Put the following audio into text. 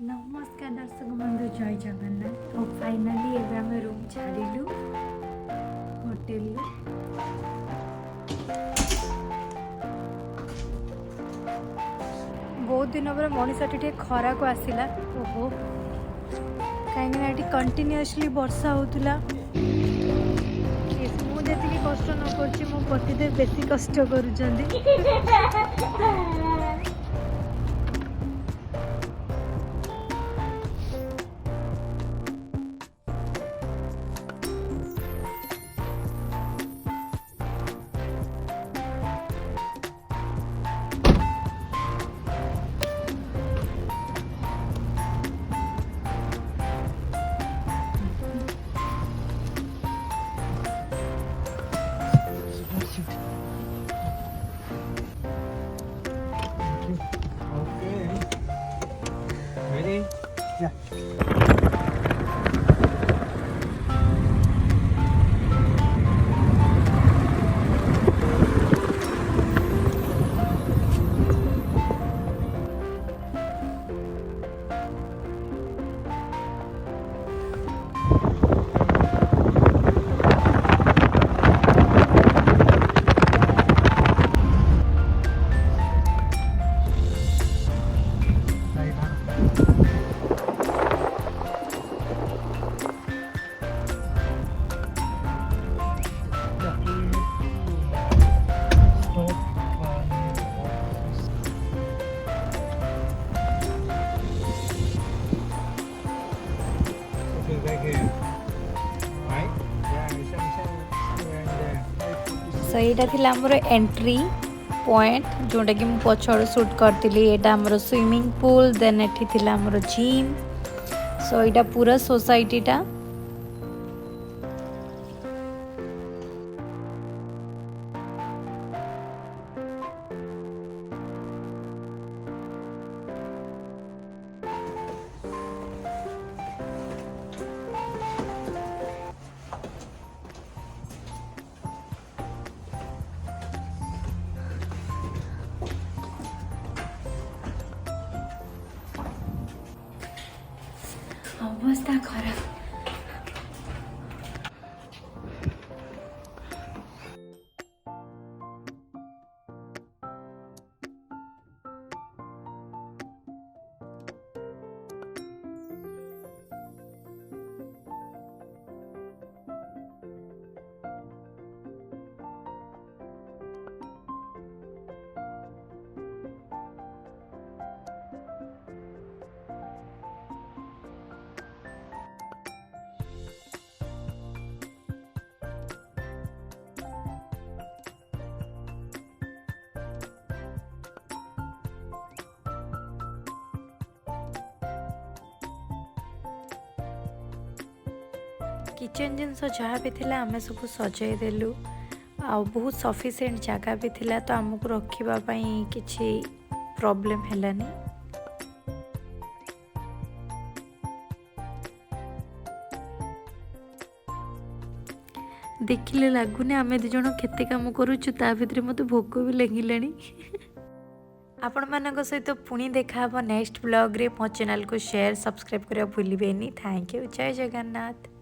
नमस्कार दर्शक बंधु जय जगन्नाथ। और फाइनाली एबे आम रूम छाड़िलु होटेल। बहुत दिन पर मनीषाटी टे खरा को आसला। ओहो कहीं कंटिन्यूअसली वर्षा होता। मुझे कष्ट न कर मो पतिदेव बेसी कष्ट कर। Okay. Ready? Yeah. सो यहाँ थी आमर एंट्री पॉइंट जोटा कि मुझे पछड़ सुट करी। यहाँ आमर स्विमिंग पूल देन एठी थिला आमर जिम। सो यहाँ पूरा सोसाइटीटा अवस्था खराब। किचन जिनस जहाँ भी थिला आमे सब सजाई देलु। आ बहुत सफिशिएंट जगह भी थिला तो आमको रखिबा पई किछि प्रॉब्लम हेलानी। देखिले लागुने आमे दि जण केते काम करूछु ता भितरे मते भोक भी लागिलानी। आपण मानक सहित पुणी देखा नेक्स्ट ब्लॉग रे। मो चैनल को शेयर सब्सक्राइब करिया भूलिबेनी। Thank you. जय जगन्नाथ।